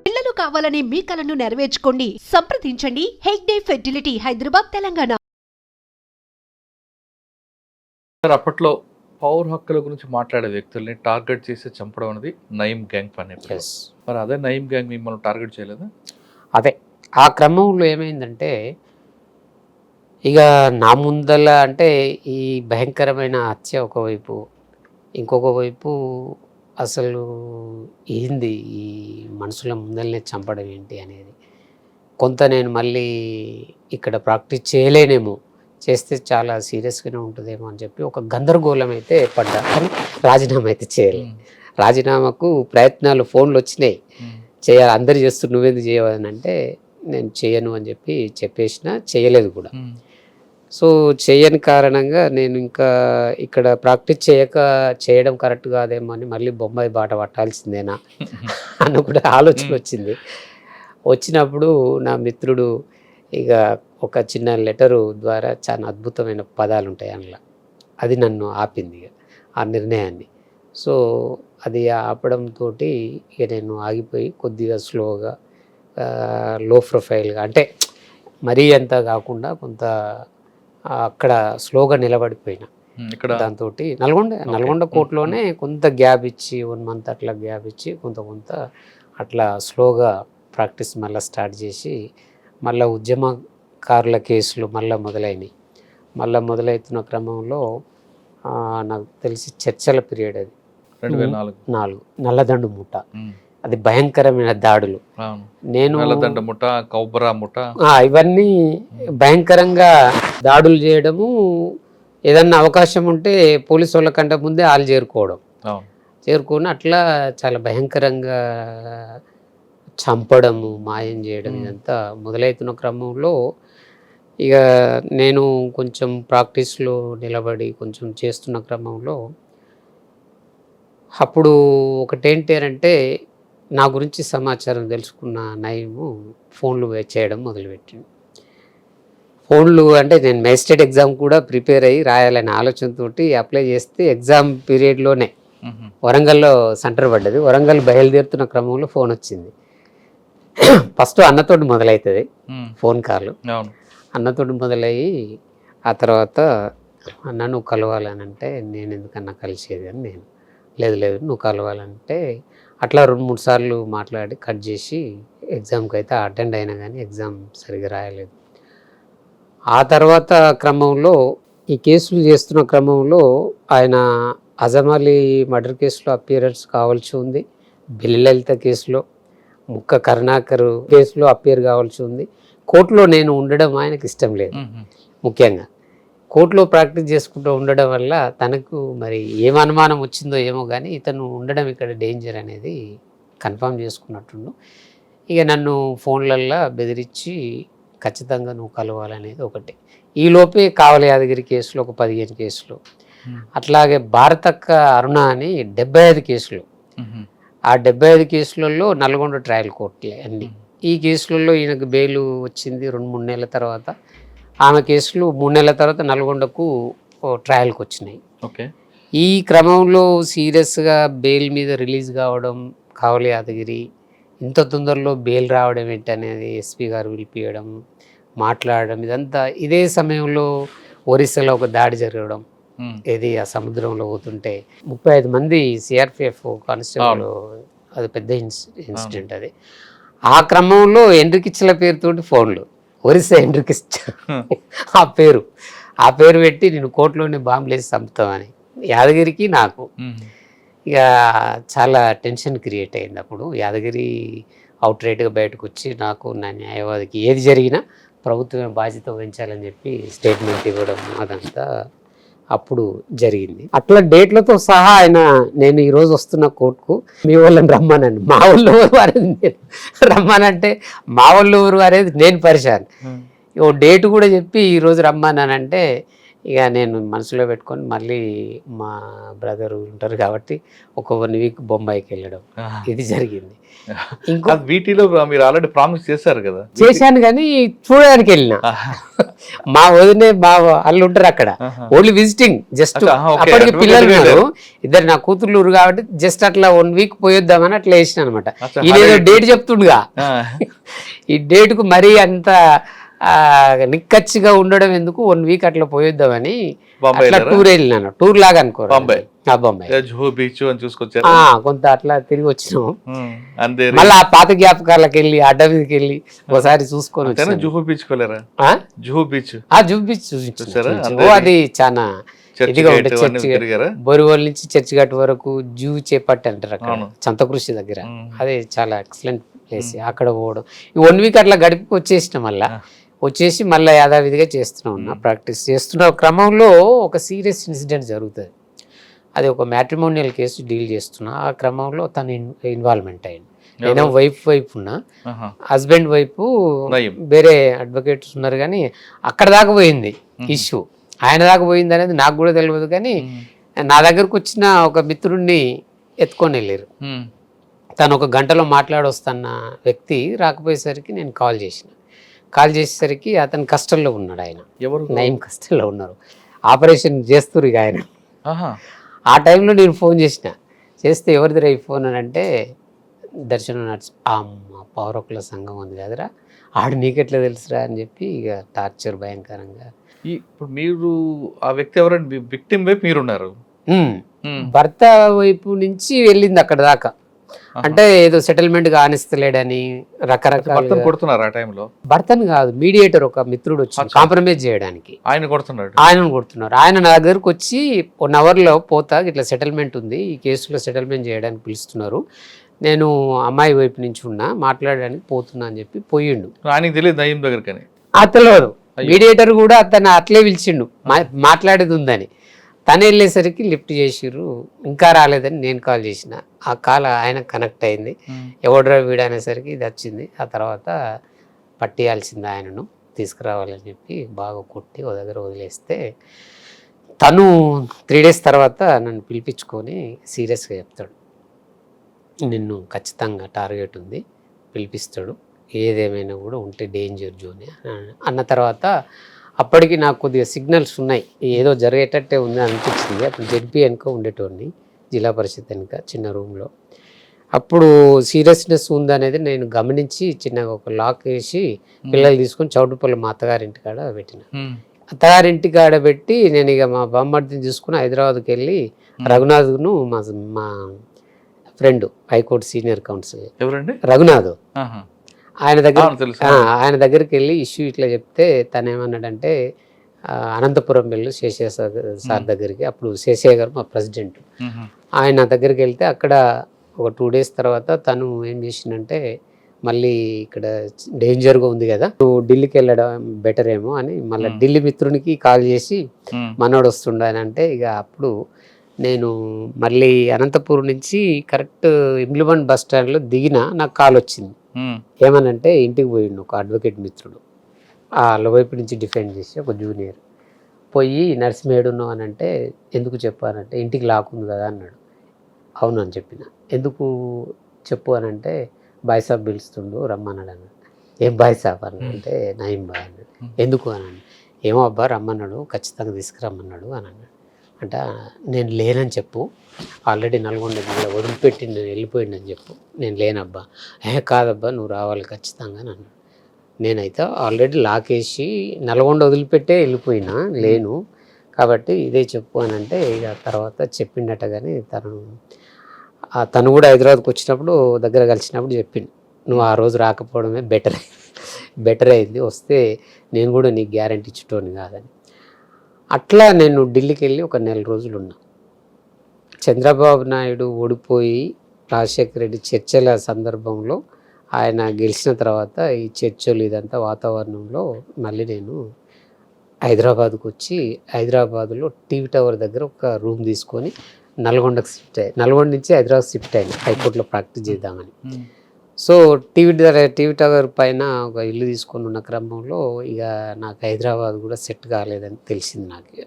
పిల్లలు కావాలని మీ కలను నెరవేర్చుకోండి. సంప్రదించండి హెగ్డే ఫెర్టిలిటీ, హైదరాబాద్, తెలంగాణ. అప్పట్లో పౌర హక్కుల గురించి మాట్లాడే వ్యక్తుల్ని టార్గెట్ చేసి చంపడం అనేది నయీం గ్యాంగ్ పని. మరి అదే నయీం గ్యాంగ్ మిమ్మల్ని టార్గెట్ చేయలేదా? అదే ఆ క్రమంలో ఏమైందంటే, ఇక నా ముందల అంటే ఈ భయంకరమైన హత్య ఒకవైపు, ఇంకొక వైపు అసలు ఏంది ఈ మనుషుల ముందలనే చంపడం ఏంటి అనేది కొంత నేను మళ్ళీ ఇక్కడ ప్రాక్టీస్ చేయలేనేమో, చేస్తే చాలా సీరియస్గానే ఉంటుందేమో అని చెప్పి ఒక గందరగోళం అయితే పడ్డా. కానీ రాజీనామా అయితే చేయలేదు. రాజీనామాకు ప్రయత్నాలు ఫోన్లు వచ్చినాయి, చేయాలి అందరు చేస్తూ నువ్వెందుకు చేయవని అంటే నేను చేయను అని చెప్పేసిన, చేయలేదు కూడా. సో చేయని కారణంగా నేను ఇంకా ఇక్కడ ప్రాక్టీస్ చేయడం కరెక్ట్ కాదేమో అని మళ్ళీ బొంబాయి బాట పట్టాల్సిందేనా అని కూడా ఆలోచన వచ్చింది. వచ్చినప్పుడు నా మిత్రుడు ఇక ఒక చిన్న లెటరు ద్వారా చాలా అద్భుతమైన పదాలు ఉంటాయి అందులో, అది నన్ను ఆపింది ఆ నిర్ణయాన్ని. సో అది ఆపడంతో ఇక నేను ఆగిపోయి కొద్దిగా స్లోగా లో ప్రొఫైల్గా, అంటే మరీ అంత కాకుండా కొంత అక్కడ స్లోగా నిలబడిపోయినా. దాంతో నల్గొండ కోర్టులోనే కొంత గ్యాప్ ఇచ్చి 1 month అట్లా గ్యాప్ ఇచ్చి కొంత అట్లా స్లోగా ప్రాక్టీస్ మళ్ళీ స్టార్ట్ చేసి, మళ్ళీ ఉద్యమకారుల కేసులు మళ్ళీ మొదలవుతున్న క్రమంలో నాకు తెలిసి చర్చల పీరియడ్ అది 2004 నల్లదండు ముఠ, అది భయంకరమైన దాడులు. నేను ఇవన్నీ భయంకరంగా దాడులు చేయడము, ఏదన్నా అవకాశం ఉంటే పోలీసు వాళ్ళ కంటే ముందే వాళ్ళు చేరుకొని అట్లా చాలా భయంకరంగా చంపడము, మాయం చేయడం, ఇదంతా మొదలవుతున్న క్రమంలో ఇక నేను కొంచెం ప్రాక్టీస్లో నిలబడి కొంచెం చేస్తున్న క్రమంలో అప్పుడు ఒకటేంటంటే నా గురించి సమాచారం తెలుసుకున్న నయీము ఫోన్లు చేయడం మొదలుపెట్టింది. ఫోన్లు అంటే నేను మేజిస్ట్రేట్ ఎగ్జామ్ కూడా ప్రిపేర్ అయ్యి రాయాలనే ఆలోచనతో అప్లై చేస్తే ఎగ్జామ్ పీరియడ్లోనే వరంగల్లో సెంటర్ పడ్డది. వరంగల్ బయలుదేరుతున్న క్రమంలో ఫోన్ వచ్చింది. ఫస్ట్ అన్నతోటి మొదలవుతుంది ఫోన్ కాల్. అన్నతోటి మొదలయ్యి ఆ తర్వాత అన్న నువ్వు కలవాలని అంటే నేను ఎందుకన్నా కలిసేది అని నేను, లేదు నువ్వు కలవాలంటే అట్లా 2-3 సార్లు మాట్లాడి కట్ చేసి ఎగ్జామ్కి అయితే అటెండ్ అయినా కానీ ఎగ్జామ్ సరిగ్గా రాయలేదు. ఆ తర్వాత క్రమంలో ఈ కేసులు చేస్తున్న క్రమంలో ఆయన అజమాలి మర్డర్ కేసులో అపియరెన్స్ కావాల్సి ఉంది, బెల్లి లలిత కేసులో, ముక్క కరుణాకర్ కేసులో అపియర్ కావాల్సి ఉంది. కోర్టులో నేను ఉండడం ఆయనకు ఇష్టం లేదు. ముఖ్యంగా కోర్టులో ప్రాక్టీస్ చేసుకుంటూ ఉండడం వల్ల తనకు మరి ఏం అనుమానం వచ్చిందో ఏమో కానీ ఇతను ఉండడం ఇక్కడ డేంజర్ అనేది కన్ఫర్మ్ చేసుకున్నట్టుండు. ఇక నన్ను ఫోన్లల్లో బెదిరించి ఖచ్చితంగా నువ్వు కలవాలనేది ఒకటి. ఈలోపే కావలి యాదగిరి కేసులో ఒక 15 కేసులు, అట్లాగే భారతక్క అరుణ అని 75 కేసులు. ఆ 75 కేసులలో నల్గొండ ట్రయల్ కోర్టులే అన్నీ. ఈ కేసులలో ఈయనకు బెయిల్ వచ్చింది 2-3 నెలల తర్వాత. ఆమె కేసులు 3 నెలల తర్వాత నల్గొండకు ట్రయల్కి వచ్చినాయి. ఈ క్రమంలో సీరియస్గా బెయిల్ మీద రిలీజ్ కావడం, కావలి యాదగిరి ఇంత తొందరలో బెయిల్ రావడం ఏంటనేది ఎస్పీ గారు పిలిపియడం, మాట్లాడడం, ఇదంతా ఇదే సమయంలో ఒరిస్సాలో ఒక దాడి జరగడం, ఇది ఆ సముద్రంలో పోతుంటే 35 మంది సిఆర్పిఎఫ్ కానిస్టేబుల్, అది పెద్ద ఇన్సిడెంట్ అది. ఆ క్రమంలో ఎండ్రికిచ్చుల పేరుతోటి ఫోన్లు, ఒరిస్సా ఎండ్రికిచ్చు ఆ పేరు పెట్టి నేను కోర్టులోనే బాంబులు వేసి చంపుతామని యాదగిరికి నాకు ఇక చాలా టెన్షన్ క్రియేట్ అయింది. అప్పుడు యాదగిరి అవుట్ రైట్గా బయటకు వచ్చి నాకు నా న్యాయవాదికి ఏది జరిగినా ప్రభుత్వమే బాధ్యత వహించాలని చెప్పి స్టేట్మెంట్ ఇవ్వడం, అదంతా అప్పుడు జరిగింది. అట్లా డేట్లతో సహా ఆయన నేను ఈరోజు వస్తున్న కోర్టుకు మీ వాళ్ళని రమ్మనండి, మా వాళ్ళు ఎవరు అనేది నేను రమ్మనంటే మా వాళ్ళు ఎవరు అనేది నేను పరిశాను. ఓ డేట్ కూడా చెప్పి ఈరోజు రమ్మనంటే ఇక నేను మనసులో పెట్టుకొని మళ్ళీ మా బ్రదర్ ఉంటారు కాబట్టి ఒక 1 week బొంబాయికి వెళ్ళడం ఇది జరిగింది. ఇంకో వీటిలో మీరు ఆల్రెడీ ప్రామిస్ చేశారు కదా? చేశాను కానీ చూడడానికి వెళ్ళిన మా వదినే మా వాళ్ళు ఉంటారు అక్కడ, ఓన్లీ విజిటింగ్ జస్ట్. okay. అప్పటికి Advocate పిల్లలు వేరే. ఉన్నారు, ఇద్దరు నా కూతుర్లు ఊరు కాబట్టి జస్ట్ అట్లా 1 వీక్ పోయొద్దామని అట్లా వేసిన అనమాట. అచ్చా, ఈయన ఏదో holiday. డేట్ చెప్తుండగా ఆ, ఈ డేట్కు మరీ అంత నిక్కచ్చిగా ఉండడం ఎందుకు, 1 వీక్ అట్లా పోయొద్దామని బాంబే అట్లా వెళ్ళారా? టూర్ వెళ్ళినాను. టూర్ లాగా అనుకో, బాంబే. బాంబే జుహూ బీచ్ అని చూసుకొచ్చారు. కొంత అట్లా తిరిగి వచ్చినాము. అంతే మళ్ళీ ఆ పాత జ్ఞాపకాలకు వెళ్ళి అడ్డ మీదకి వెళ్ళి ఒకసారి చూసుకొని వచ్చాను. జుహూ బీచ్ వెళ్ళారా? జుహూ బీచ్ చూపించి చూసారా? చూపించు. అది చాలా ఇదిగా ఉంటే చర్చి తిరిగారా? బొరివల్ నుంచి చర్చి ఘాట్ వరకు జూ చేపట్టి అంటారు అక్కడ అవును. సంతకృషి దగ్గర. అది చాలా ఎక్సలెంట్ ప్లేస్. అక్కడ పోవడం ఈ 1 వీక్ అట్లా గడిపి వచ్చేసిన, మళ్ళీ వచ్చేసి మళ్ళీ యథావిధిగా చేస్తూనే ఉన్నా. ప్రాక్టీస్ చేస్తున్న క్రమంలో ఒక సీరియస్ ఇన్సిడెంట్ జరుగుతుంది. అది ఒక మ్యాట్రిమోనియల్ కేసు డీల్ చేస్తున్నా. ఆ క్రమంలో తను ఇన్వాల్వ్మెంట్ అయ్యింది. నేను వైఫ్ ఉన్నా, హస్బెండ్ వైపు వేరే అడ్వకేట్స్ ఉన్నారు, కానీ అక్కడ దాకా పోయింది ఇష్యూ. ఆయన దాకా పోయింది అనేది నాకు కూడా తెలియదు, కానీ నా దగ్గరకు వచ్చిన ఒక మిత్రుడిని ఎత్తుకొని వెళ్ళారు. తను 1 గంటలో మాట్లాడొస్తున్న వ్యక్తి రాకపోయేసరికి నేను కాల్ చేసేసరికి అతను కష్టంలో ఉన్నాడు. ఆయన నయం కష్టంలో ఉన్నారు, ఆపరేషన్ చేస్తున్నారు ఇక ఆయన. ఆ టైంలో నేను ఫోన్ చేస్తే ఎవరిదిరా ఈ ఫోన్ అని అంటే, దర్శనం పవర్ హక్కుల సంఘం ఉంది కదరా, ఆడు నీకెట్లా తెలుసురా అని చెప్పి ఇక టార్చర్ భయంకరంగా. ఇప్పుడు మీరు ఆ వ్యక్తి ఎవరండి? విక్టిమ్ వైపు మీరున్నారు. భర్త వైపు నుంచి వెళ్ళింది అక్కడ దాకా. అంటే ఏదో సెటిల్మెంట్ కానిస్తలేడని రకరకాల కొడుతున్నారు ఆ టైంలో. భర్తను కాదు, మీడియేటర్ ఒక మిత్రుడు వచ్చి కాంప్రమైజ్ చేయడానికి ఆయనను కొడుతున్నారు. ఆయన నా దగ్గరకు వచ్చి 1 అవర్లో పోతా, ఇట్లా సెటిల్మెంట్ ఉంది, ఈ కేసులో సెటిల్మెంట్ చేయడానికి పిలుస్తున్నారు, నేను అమ్మాయి వైపు నుంచి ఉన్నా, మాట్లాడడానికి పోతున్నా అని చెప్పి పోయిండు. ఆయనకి తెలియదు నయం దగ్గరకని? అతను మీడియేటర్ కూడా అతను అట్లే పిలిచిండు, మాట్లాడేది ఉందని. తను వెళ్ళేసరికి లిఫ్ట్ చేసిర్రు, ఇంకా రాలేదని నేను కాల్ చేసిన. ఆ కాల్ ఆయన కనెక్ట్ అయింది. ఎవడరా వీడు అనేసరికి ఇది వచ్చింది. ఆ తర్వాత పట్టేయాల్సింది, ఆయనను తీసుకురావాలని చెప్పి బాగా కొట్టి ఓ దగ్గర వదిలేస్తే, తను 3 days తర్వాత నన్ను పిలిపించుకొని సీరియస్గా చెప్తాడు, నిన్ను ఖచ్చితంగా టార్గెట్ ఉంది, పిలిపిస్తాడు, ఏదేమైనా కూడా ఉంటే డేంజర్ జోన్ అన్న తర్వాత అప్పటికి నాకు కొద్దిగా సిగ్నల్స్ ఉన్నాయి, ఏదో జరిగేటట్టే ఉంది అనిపించింది. అప్పుడు జెడ్పీ వెనుక ఉండేటోడిని, జిల్లా పరిషత్ వెనుక చిన్న రూమ్లో. అప్పుడు సీరియస్నెస్ ఉందనేది నేను గమనించి చిన్నగా ఒక లాక్ వేసి పిల్లలు తీసుకొని చౌటుపల్లి మా అత్తగారింటి కాడ పెట్టిన. అత్తగారింటి కాడ పెట్టి నేను ఇక మా బామ్మర్దిని తీసుకుని హైదరాబాద్కి వెళ్ళి రఘునాథ్ను మా ఫ్రెండ్ హైకోర్టు సీనియర్ కౌన్సిల్ ఎవరండి రఘునాథ్, ఆయన దగ్గరికి వెళ్ళి ఇష్యూ ఇట్లా చెప్తే తను ఏమన్నాడంటే, అనంతపురం వెళ్ళు శేషయ్య సార్ దగ్గరికి. అప్పుడు శేషయ్య గారు మా ప్రెసిడెంట్. ఆయన దగ్గరికి వెళ్తే అక్కడ ఒక 2 days తర్వాత తను ఏం చేసిందంటే, మళ్ళీ ఇక్కడ డేంజర్గా ఉంది కదా, నువ్వు ఢిల్లీకి వెళ్ళడం బెటర్ ఏమో అని మళ్ళీ ఢిల్లీ మిత్రునికి కాల్ చేసి మనోడు వస్తుండని అంటే, ఇక అప్పుడు నేను మళ్ళీ అనంతపురం నుంచి కరెక్ట్ ఇమ్లిబండ్ బస్ స్టాండ్లో దిగిన. నాకు కాల్ వచ్చింది, ఏమనంటే ఇంటికి పోయిండు ఒక అడ్వకేట్ మిత్రుడు, వాళ్ళ వైపు నుంచి డిఫెండ్ చేసి ఒక జూనియర్ పోయి నర్సింహేడున్నావు అని అంటే, ఎందుకు చెప్పానంటే ఇంటికి లాక్కుంది కదా అన్నాడు. అవును అని చెప్పిన. ఎందుకు చెప్పు అని అంటే, బాయ్ సాబ్ పిలుస్తుండు రమ్మన్నాడు అన్నాడు. ఏం బాయ్ సాబ్ అన్న అంటే, నయం బాయ్ అన్నాడు. ఎందుకు అని అన్నాడు. ఏమో అబ్బా రమ్మన్నాడు, ఖచ్చితంగా తీసుకురమ్మన్నాడు అని అన్నాడు. అంటే నేను లేనని చెప్పు, ఆల్రెడీ నల్గొండ వదిలిపెట్టి నేను వెళ్ళిపోయిందని చెప్పు, నేను లేనబ్బా. కాదబ్బా నువ్వు రావాలి ఖచ్చితంగా అని అన్నాడు. నేనైతే ఆల్రెడీ లాకేసి నల్గొండ వదిలిపెట్టే వెళ్ళిపోయినా, లేను కాబట్టి ఇదే చెప్పు అని అంటే, ఇక తర్వాత చెప్పిండట. కానీ తను కూడా హైదరాబాద్కి వచ్చినప్పుడు దగ్గర కలిసినప్పుడు చెప్పిండు, నువ్వు ఆ రోజు రాకపోవడమే బెటర్ అయింది, వస్తే నేను కూడా నీకు గ్యారెంటీ ఇచ్చేటోని కాదని. అట్లా నేను ఢిల్లీకి వెళ్ళి ఒక 1 నెల రోజులు ఉన్నా. చంద్రబాబు నాయుడు ఓడిపోయి రాజశేఖర రెడ్డి చర్చల సందర్భంలో ఆయన గెలిచిన తర్వాత ఈ చర్చలు ఇదంతా వాతావరణంలో మళ్ళీ నేను హైదరాబాద్కు వచ్చి, హైదరాబాద్లో టీవీ టవర్ దగ్గర ఒక రూమ్ తీసుకొని నల్గొండకు షిఫ్ట్ అయ్యి, నల్గొండ నుంచి హైదరాబాద్ షిఫ్ట్ అయినా హైకోర్టులో ప్రాక్టీస్ చేద్దామని. సో టీవీ టవర్ పైన ఒక ఇల్లు తీసుకొని ఉన్న క్రమంలో ఇక నాకు హైదరాబాద్ కూడా సెట్ కాలేదని తెలిసింది నాకు.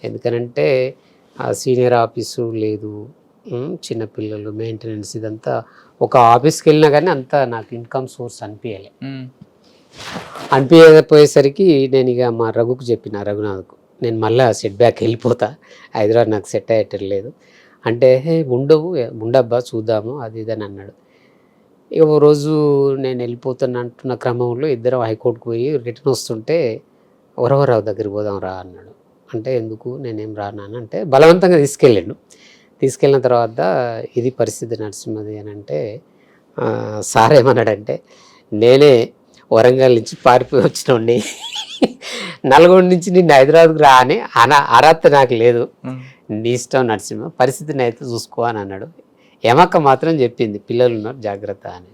ఎందుకనంటే ఆ సీనియర్ ఆఫీసు లేదు, చిన్నపిల్లలు మెయింటెనెన్స్, ఇదంతా ఒక ఆఫీస్కి వెళ్ళినా కానీ అంతా నాకు ఇన్కమ్ సోర్స్ అనిపించలే. అనిపించకపోయేసరికి నేను ఇక మా రఘుకు చెప్పిన, రఘునాథ్కు, నేను మళ్ళీ సెట్ బ్యాక్ వెళ్ళిపోతా, హైదరాబాద్ నాకు సెట్ అయ్యేటట్లేదు అంటే, ఉండబ్బా చూద్దాము అది ఇది అని అన్నాడు. ఇక ఓ రోజు నేను వెళ్ళిపోతాను అంటున్న క్రమంలో ఇద్దరం హైకోర్టుకు పోయి రిటర్న్ వస్తుంటే వరవరావు దగ్గరికి పోదాం రా అన్నాడు. అంటే ఎందుకు, నేనేం రానాను అంటే బలవంతంగా తీసుకెళ్ళాడు. తీసుకెళ్ళిన తర్వాత ఇది పరిస్థితి నరసింహది అని అంటే సార్ ఏమన్నాడంటే, నేనే వరంగల్ నుంచి పారిపోయి వచ్చినోండి, నల్గొండ నుంచి నిన్ను హైదరాబాద్కు రా అని అర్హత నాకు లేదు, నీ ఇష్టం నరసింహ, పరిస్థితిని అయితే చూసుకో అని అన్నాడు. ఏమక్క మాత్రం చెప్పింది పిల్లలు ఉన్నారు జాగ్రత్త అని.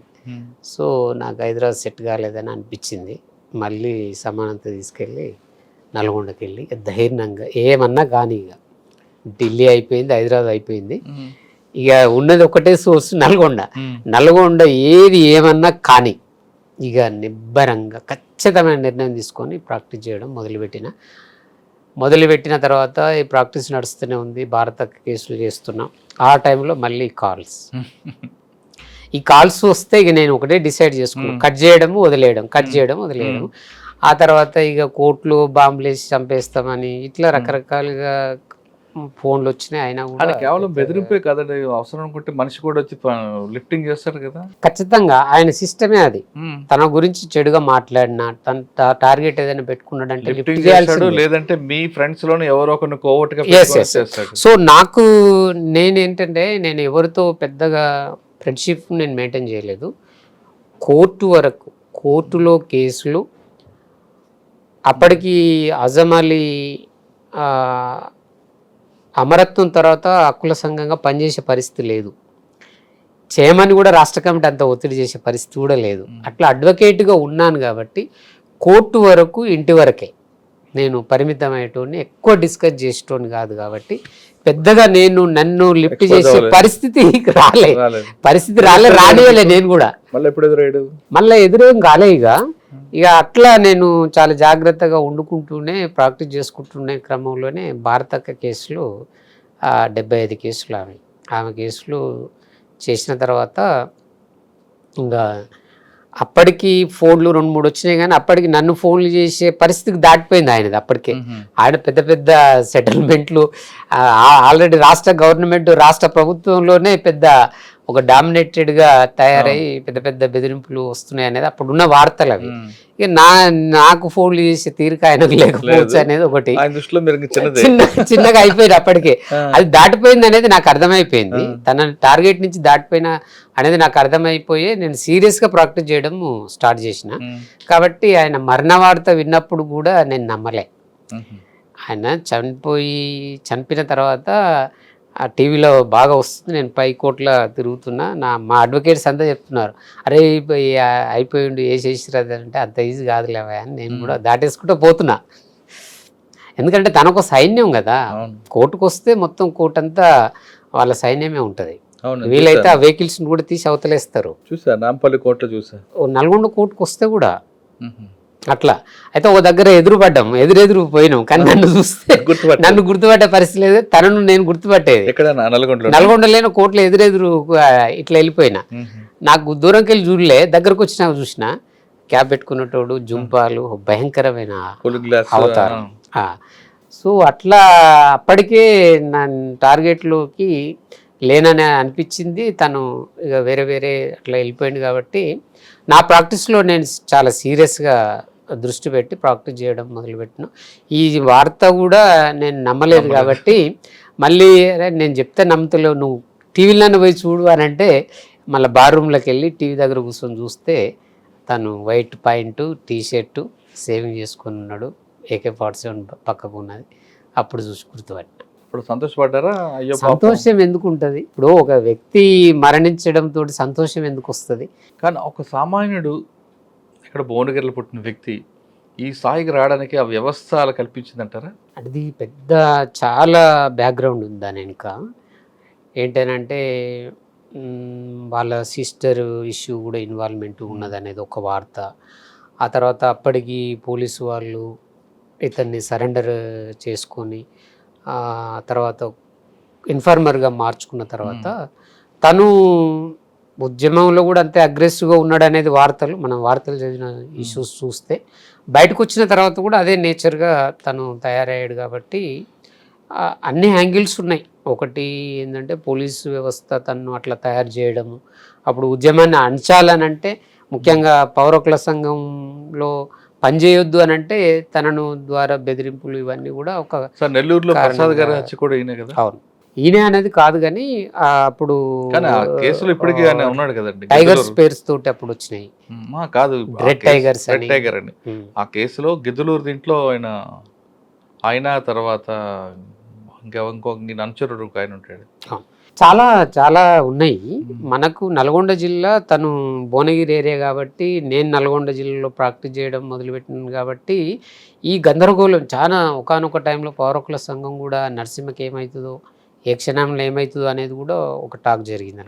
సో నాకు హైదరాబాద్ సెట్ కాలేదని అనిపించింది. మళ్ళీ సమానంతో తీసుకెళ్ళి నల్గొండకి వెళ్ళి ధైర్యంగా ఏమన్నా కానీ, ఇక ఢిల్లీ అయిపోయింది, హైదరాబాద్ అయిపోయింది, ఇక ఉన్నది ఒకటే సోర్స్ నల్గొండ ఏది ఏమన్నా కానీ ఇక నిబ్బరంగా ఖచ్చితమైన నిర్ణయం తీసుకొని ప్రాక్టీస్ చేయడం మొదలుపెట్టిన తర్వాత ఈ ప్రాక్టీస్ నడుస్తూనే ఉంది. భారత కేసులు చేస్తున్నాం. ఆ టైంలో మళ్ళీ ఈ కాల్స్ వస్తే ఇక నేను ఒకటే డిసైడ్ చేసుకున్నాను, కట్ చేయడము వదిలేయడం. ఆ తర్వాత ఇక కోర్టులు బాంబులు వేసి చంపేస్తామని ఇట్లా రకరకాలుగా ఫోన్లు వచ్చినాయి. అయినా కూడా కేవలం బెదిరింపే కదండి, అవసరం అనుకుంటే మనిషి కూడా వచ్చి లిఫ్టింగ్ చేస్తారు కదా. ఖచ్చితంగా ఆయన సిస్టమే అది. తన గురించి చెడుగా మాట్లాడినా, తన టార్గెట్ ఏదైనా పెట్టుకున్నాడంటే లిఫ్ట్ చేయాల్సిందే. లేదంటే మీ ఫ్రెండ్స్ లోనే ఎవరో కొన్ని కోవట్టుగా చేస్తాడు. సో నేను ఎవరితో పెద్దగా ఫ్రెండ్షిప్ నేను మెయింటైన్ చేయలేదు. కోర్టు వరకు, కోర్టులో కేసులు అప్పటికి అజమ్ అలీ అమరత్వం తర్వాత హక్కుల సంఘంగా పనిచేసే పరిస్థితి లేదు, చేయమని కూడా రాష్ట్ర కమిటీ అంత ఒత్తిడి చేసే పరిస్థితి కూడా లేదు. అట్లా అడ్వకేట్గా ఉన్నాను కాబట్టి కోర్టు వరకు, ఇంటి వరకే నేను పరిమితమయ్యేటోని, ఎక్కువ డిస్కస్ చేసేటోని కాదు కాబట్టి పెద్దగా నన్ను లిఫ్ట్ చేసే పరిస్థితి రానియలే. నేను కూడా మళ్ళీ ఎదురేం కాలే. ఇక అట్లా నేను చాలా జాగ్రత్తగా వండుకుంటూనే ప్రాక్టీస్ చేసుకుంటునే క్రమంలోనే భారతక్క కేసులు 75 కేసులు ఆమె కేసులు చేసిన తర్వాత ఇంకా అప్పటికి ఫోన్లు 2-3 వచ్చినాయి, కానీ అప్పటికి నన్ను ఫోన్లు చేసే పరిస్థితికి దాటిపోయింది ఆయనది. అప్పటికే ఆయన పెద్ద పెద్ద సెటిల్మెంట్లు ఆల్రెడీ రాష్ట్ర గవర్నమెంట్, రాష్ట్ర ప్రభుత్వంలోనే పెద్ద ఒక డామినేటెడ్గా తయారై పెద్ద పెద్ద బెదిరింపులు వస్తున్నాయి అనేది అప్పుడున్న వార్తలు అవి. ఇక నాకు ఫోన్లు చేసే తీరిక ఆయనకు లేకపోవచ్చు అనేది ఒకటి చిన్నగా అయిపోయింది. అప్పటికే అది దాటిపోయింది అనేది నాకు అర్థమైపోయింది, తన టార్గెట్ నుంచి దాటిపోయిన అనేది నాకు అర్థమైపోయి నేను సీరియస్గా ప్రాక్టీస్ చేయడం స్టార్ట్ చేసిన. కాబట్టి ఆయన మరణ వార్త విన్నప్పుడు కూడా నేను నమ్మలే. ఆయన చనిపోయిన తర్వాత ఆ టీవీలో బాగా వస్తుంది, నేను పై కోట్ల తిరుగుతున్నా, మా అడ్వకేట్స్ అంతా చెప్తున్నారు, అరే అయిపోయిండు వేసేసిరది అంటే అంత ఈజీ కాదులేవా అని నేను కూడా దాటేసుకుంటూ పోతున్నా. ఎందుకంటే తనకు సైన్యం కదా, కోర్టుకు వస్తే మొత్తం కోర్టు అంతా వాళ్ళ సైన్యమే ఉంటుంది. వీలైతే ఆ వెహికల్స్ కూడా తీసి అవతలేస్తారు. నాంపల్లి కోర్టులో చూసా, నల్గొండ కోర్టుకు వస్తే కూడా అట్లా. అయితే ఒక దగ్గర ఎదురు పోయినాం, కానీ నన్ను గుర్తుపట్టే పరిస్థితి లేదు, తనను నేను గుర్తుపట్టేది. నల్గొండలేని కోర్టులో ఎదురు ఇట్లా వెళ్ళిపోయినా, నాకు దూరంకి వెళ్ళి చూడలే, దగ్గరకు వచ్చినా చూసిన క్యాప్ పెట్టుకున్నటోడు, జుంపాలు, భయంకరమైన అవతారం. సో అట్లా అప్పటికే నా టార్గెట్లోకి లేనని అనిపించింది. తను ఇక వేరే అట్లా వెళ్ళిపోయింది. కాబట్టి నా ప్రాక్టీస్లో నేను చాలా సీరియస్గా దృష్టి పెట్టి ప్రాక్టీస్ చేయడం మొదలుపెట్టిన. ఈ వార్త కూడా నేను నమ్మలేదు కాబట్టి మళ్ళీ నేను చెప్తే నమ్మతలేవు, నువ్వు టీవీలోనే పోయి చూడు అని అంటే మళ్ళీ బార్ రూమ్లోకి వెళ్ళి టీవీ దగ్గర కూర్చొని చూస్తే తను వైట్ పాయింట్, టీషర్టు, సేవింగ్ చేసుకుని ఉన్నాడు, AK-47 పక్కకు ఉన్నది. అప్పుడు చూసి గుర్తుపట్టిన. సంతోషపడ్డారా? సంతోషం ఎందుకు ఉంటుంది? ఇప్పుడు ఒక వ్యక్తి మరణించడంతో సంతోషం ఎందుకు వస్తుంది? కానీ ఒక సామాన్యుడు ఇక్కడ భువనగిరిలో పుట్టిన వ్యక్తి ఈ స్థాయికి రావడానికి ఆ వ్యవస్థ అలా కల్పించిందంటారా? అది పెద్ద చాలా బ్యాక్గ్రౌండ్ ఉంది దాని వెనుక. ఏంటనంటే వాళ్ళ సిస్టర్ ఇష్యూ కూడా ఇన్వాల్వ్మెంట్ ఉన్నదనేది ఒక వార్త. ఆ తర్వాత అప్పటికి పోలీసు వాళ్ళు ఇతన్ని సరెండర్ చేసుకొని తర్వాత ఇన్ఫార్మర్గా మార్చుకున్న తర్వాత తను ఉద్యమంలో కూడా అంతే అగ్రెసివ్గా ఉన్నాడు అనేది వార్తలు, మనం వార్తలు చదివిన ఇష్యూస్ చూస్తే, బయటకు వచ్చిన తర్వాత కూడా అదే నేచర్గా తను తయారయ్యాడు. కాబట్టి అన్ని యాంగిల్స్ ఉన్నాయి. ఒకటి ఏంటంటే పోలీసు వ్యవస్థ తను అట్లా తయారు చేయడము, అప్పుడు ఉద్యమాన్ని అణచాలనంటే ముఖ్యంగా పౌరకుల సంఘంలో పనిచేయొద్దు అని అంటే తనను ద్వారా బెదిరింపులు ఇవన్నీ కూడా ఒక సార్ నెల్లూరులో ప్రసాద్ గారి కారణంగా- హత్య కూడా ఈయనే కదా. అవును, ఈయనే అనేది కాదు కానీ అప్పుడు కానీ ఆ కేసులో ఇప్పటికీ ఆయన ఉన్నాడు కదండి. టైగర్స్ పేర్స్ తోటి అప్పుడు వచ్చినాయి, కాదు రెడ్ టైగర్స్ అని. టైగర్ అని. ఆ కేసులో గిద్దలూరు దీంట్లో ఆయన తర్వాత ఇంకో అనుచరుడు ఆయన ఉంటాడు. చాలా చాలా ఉన్నాయి. మనకు నల్గొండ జిల్లా, తను భువనగిరి ఏరియా కాబట్టి, నేను నల్గొండ జిల్లాలో ప్రాక్టీస్ చేయడం మొదలుపెట్టినాను కాబట్టి ఈ గందరగోళం చాలా ఒకానొక టైంలో పౌరకుల సంఘం కూడా నరసింహకి ఏమవుతుందో, ఏ క్షణంలో ఏమవుతుందో అనేది కూడా ఒక టాక్ జరిగింది.